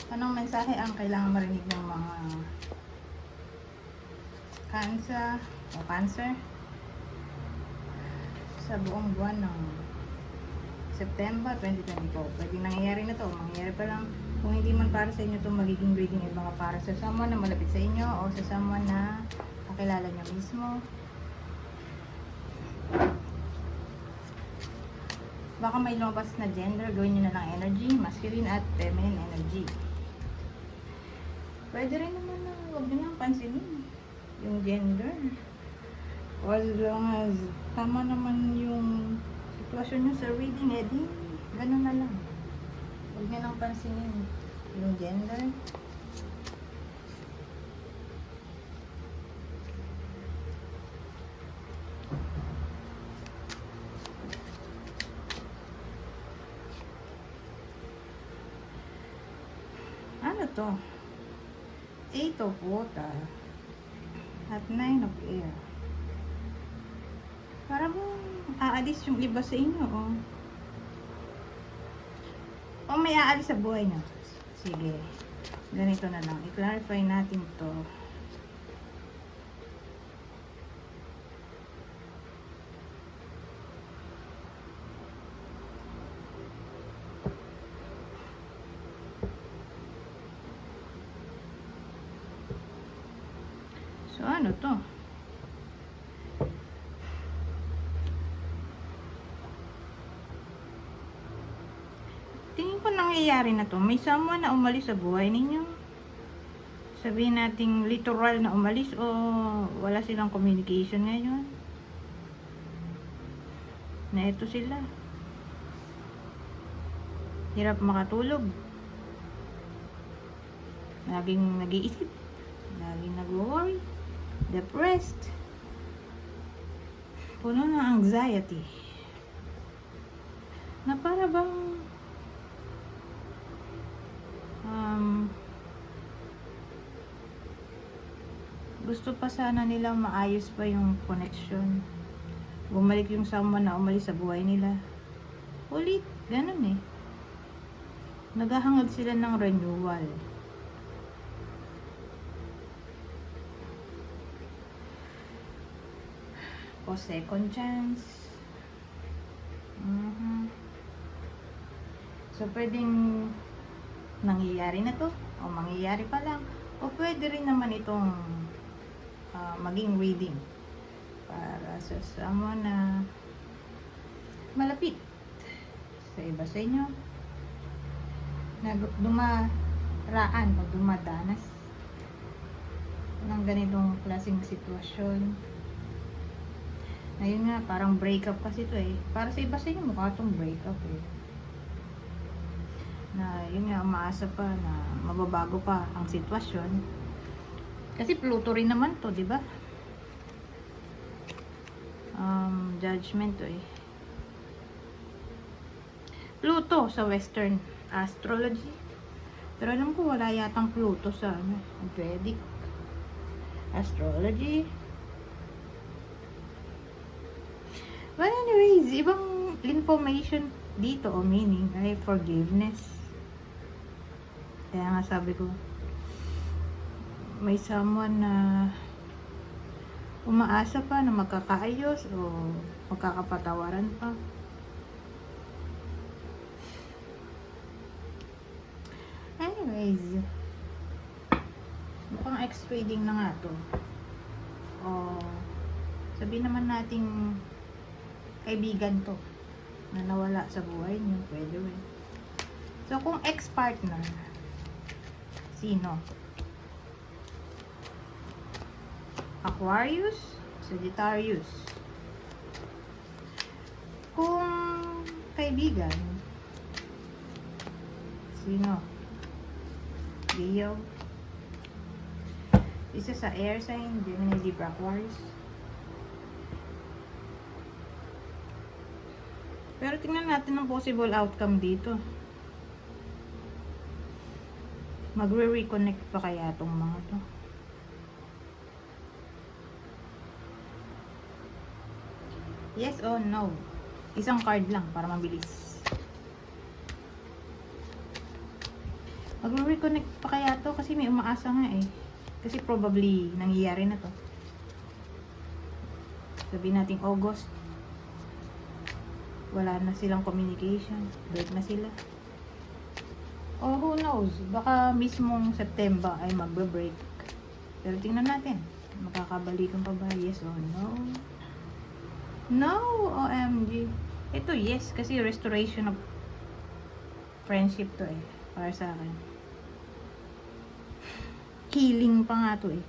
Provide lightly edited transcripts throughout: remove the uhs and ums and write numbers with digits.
Anong mensahe ang kailangan marinig ng mga Cancer sa buong buwan ng September 2024? Pwedeng nangyayari na to, mangyayari pa lang. Kung hindi man para sa inyo to, magiging reading ay baka para sa someone na malapit sa inyo o sa someone na kakilala nyo mismo. Baka may lumabas na gender, gawin nyo na lang energy, masculine at feminine energy. Pwede rin naman na huwag nyo nang pansinin yung gender. As long as tama naman yung sitwasyon nyo sa reading, edi ganun na lang. Huwag nyo nang pansinin yung gender. Ano to? 8 of water at 9 of air. Para bang aalis yung iba sa inyo, oh. O may aalis sa buhay nyo. Sige. Ganito na lang. I-clarify natin to. So, ano to? Tingin ko nangyayari na to. May someone na umalis sa buhay ninyo. Sabihin nating literal na umalis o wala silang communication ngayon. Na ito sila. Hirap makatulog. Laging nag-iisip. Laging nag-worry. Depressed. Puno ng anxiety. Na para bang gusto pa sana nilang maayos pa yung connection. Bumalik yung someone na umalis sa buhay nila. Ulit, ganun eh. Naghahangad sila ng renewal. O second chance. So, pwedeng nangyayari na to o mangyayari pa lang. O pwede rin naman itong maging reading para sa someone na malapit sa iba sa inyo na dumaraan o dumadanas ng ganitong klaseng sitwasyon. Ayun nga, parang breakup kasi to eh. Para sa iba sa inyo, mukha itong breakup eh. Na yun nga, umaasa pa na mababago pa ang sitwasyon. Kasi Pluto rin naman to, di ba? Judgment to eh. Pluto sa Western astrology. Pero alam ko wala yatang Pluto sa Vedic astrology. But anyways, ibang information dito o meaning ay forgiveness. Kaya nga sabi ko, may someone na umaasa pa na magkakaayos o magkakapatawaran pa. Anyways, mukhang ex-trading na nga to. O sabihin naman nating kaibigan to na nawala sa buhay niyo, pwede rin. So kung ex-partner, sino? Aquarius, Sagittarius. Kung kaibigan, sino? Leo. Isa sa air sign, Gemini, Libra, Aquarius. Pero tingnan natin ang possible outcome dito. Magre-reconnect pa kaya itong mga to? Yes or no? Isang card lang para mabilis. Mag-reconnect pa kaya to kasi may umaasa nga eh. Kasi probably nangyayari na to. Sabihin natin August. Wala na silang communication. Break na sila. Oh, who knows? Baka mismong September ay magbe-break. Pero tingnan natin. Makakabalikan pa ba? Yes or no? No! OMG. Ito yes. Kasi restoration of friendship to eh. Para sa akin. Healing pa nga to eh.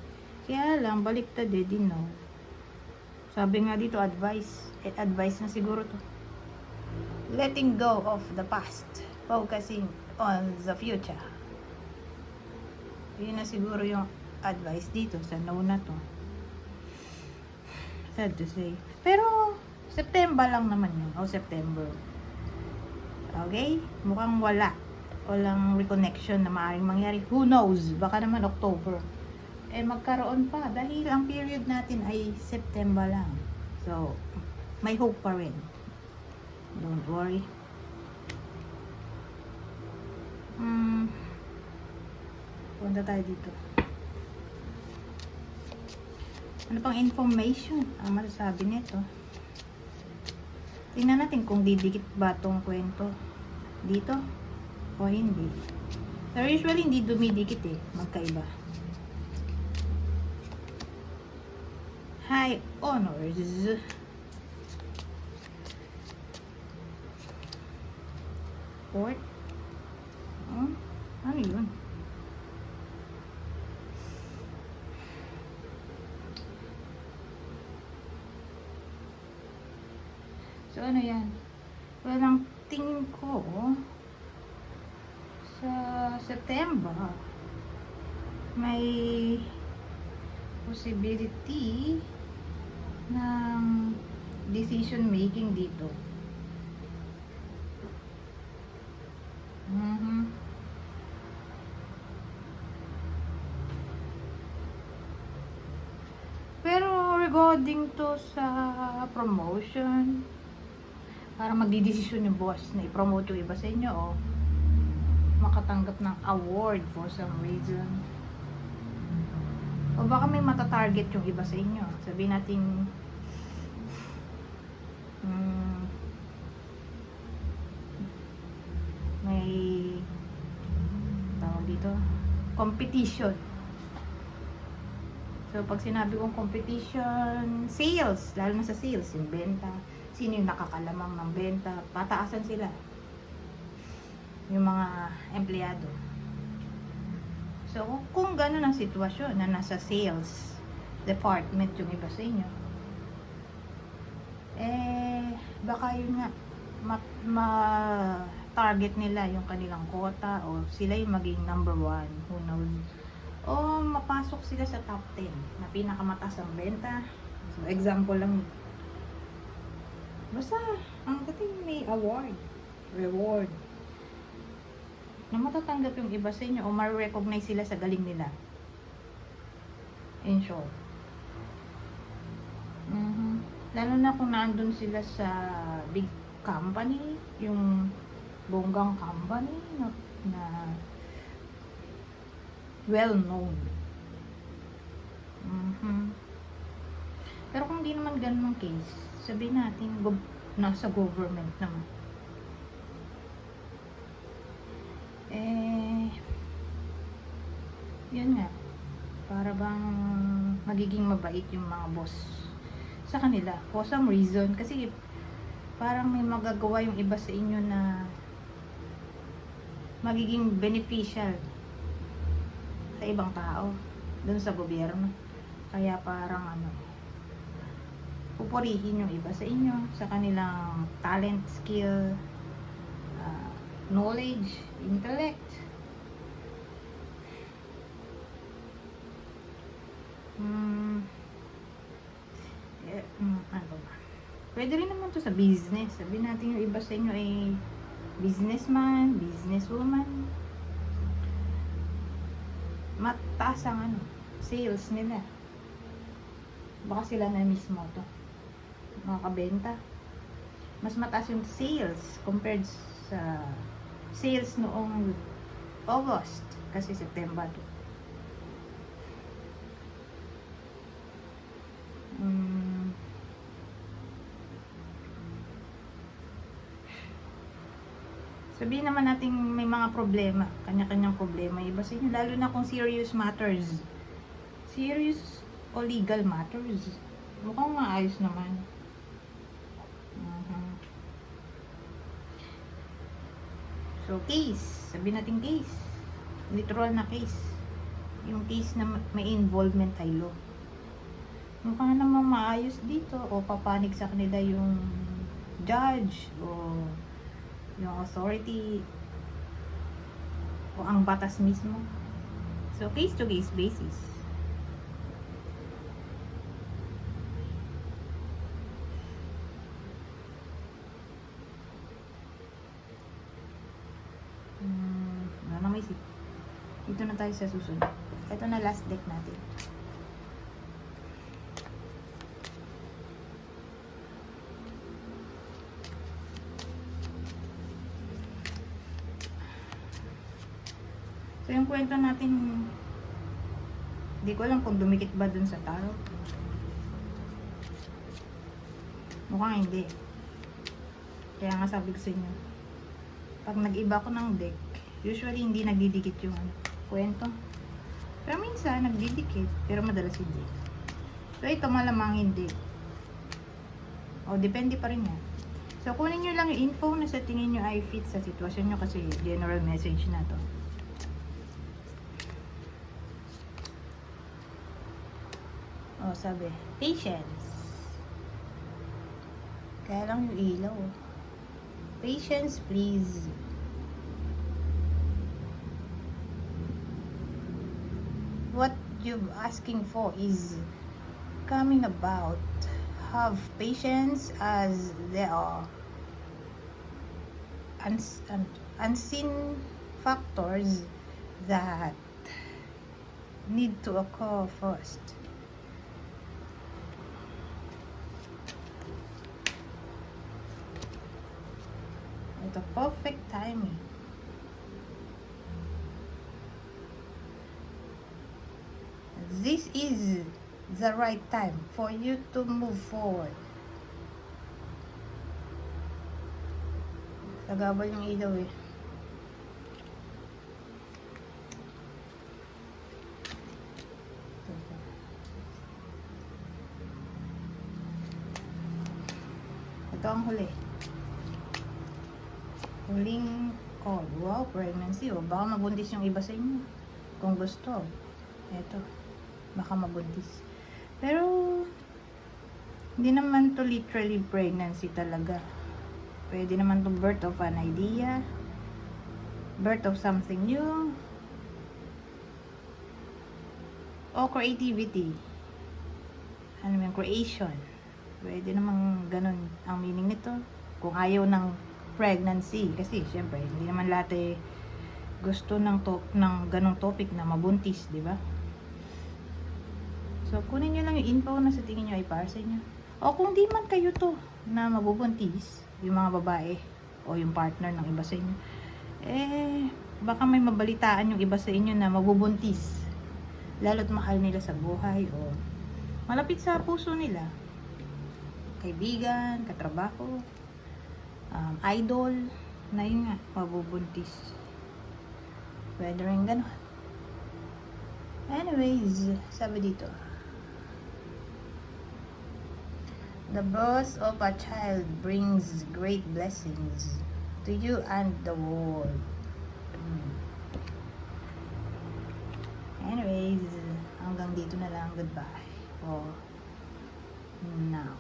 Kaya lang, baliktad eh. Di no. Sabi nga dito, advice. Advice na siguro to. Letting go of the past. Focusing on the future. Yun na siguro yung advice dito sa no na to. Sad to say. Pero, September lang naman yun. O September. Okay? Mukhang walang reconnection na maaaring mangyari. Who knows? Baka naman October. Eh, magkaroon pa. Dahil ang period natin ay September lang. So, may hope pa rin. Don't worry. Punta tayo dito. Ano pang information ang masasabi nito? Tingnan natin kung didikit ba tong kwento dito o hindi. Pero usually hindi dumidikit eh. Magkaiba. High honors. Port. Ano yun? So, ano yan? Well, ang tingin ko, sa September, may possibility ng decision making dito. Pero regarding to sa promotion, para magdidesisyon yung boss na i-promote yung iba sa inyo o makatanggap ng award for some reason. O baka may matatarget yung iba sa inyo. Sabihin natin may tawag dito competition. So pag sinabi kong competition, sales, lalo na sa sales, yung benta, sino yung nakakalamang ng benta, pataasan sila yung mga empleyado. So kung gano'n ang sitwasyon na nasa sales department yung iba sa inyo, eh baka yun nga target nila yung kanilang quota o sila yung maging number 1, who knows, o mapasok sila sa top 10 na pinakamataas ang benta. So example lang, basta ang dating may award, reward na matatanggap yung iba sa inyo o ma-recognize sila sa galing nila, in short. Lalo na kung naandun sila sa big company, yung bonggang company na well known. Pero kung di naman ganun ang case, sabihin natin nasa government naman, eh yun nga, para bang magiging mabait yung mga boss sa kanila for some reason, kasi parang may magagawa yung iba sa inyo na magiging beneficial sa ibang tao dun sa gobyerno. Kaya parang pupurihin yung iba sa inyo sa kanilang talent, skill, knowledge, intellect. Ano ba? Pwede rin naman to sa business. Sabihin natin yung iba sa inyo ay businessman, businesswoman. Mataas ang sales nila. Baka sila na mismo to makakabenta. Mas mataas yung sales compared sa sales noong August. Kasi September to. Sabihin naman natin may mga problema. Kanya-kanyang problema. Iba sa inyo. Lalo na kung serious matters. Serious o legal matters. Mukhang maayos naman. So, case. Sabihin natin case. Literal na case. Yung case na may involvement ay law. Mukha namang maayos dito. O papanig sa kanila yung judge. O yung authority. O ang batas mismo. So, case to case basis. Ano na may isip? Dito na tayo sa susunod. Ito na last deck natin. So yung kwento natin, hindi ko alam kung dumikit ba dun sa tarot. Mukhang hindi. Kaya nga sabi ko sa inyo, pag nag-iba ko ng deck, usually hindi nagdidikit yung kwento. Pero minsan nagdidikit, pero madalas hindi. So ito malamang hindi. O depende pa rin yan. So kunin nyo lang yung info na sa tingin nyo ay fit sa sitwasyon nyo kasi general message na to. O sabi, patience. Kaya lang yung ilaw. Patience please. What you're asking for is coming about. Have patience as there are unseen factors that need to occur first. Ito, perfect timing. This is the right time for you to move forward. Nagabal yung ilaw eh. Ito ang huli. Huling call. Wow, pregnancy. O, baka mabuntis yung iba sa inyo. Kung gusto. Ito. Baka mabuntis. Pero, hindi naman to literally pregnancy talaga. Pwede naman to birth of an idea. Birth of something new. O creativity. Ano yung creation. Pwede naman ganun ang meaning nito. Kung ayaw ng pregnancy. Kasi, syempre, hindi naman lahat gusto ng ganong topic na mabuntis, di ba? So, kunin nyo lang yung info na sa tingin nyo ay para sa inyo. O kung di man kayo to na mabubuntis, yung mga babae o yung partner ng iba sa inyo, baka may mabalitaan yung iba sa inyo na mabubuntis. Lalo't mahal nila sa buhay o malapit sa puso nila. Kaibigan, katrabaho, idol, na yun nga, mabubuntis. Pwede rin ganun. Anyways, sabi dito, the birth of a child brings great blessings to you and the world. Anyways, hanggang dito na lang. Goodbye for now.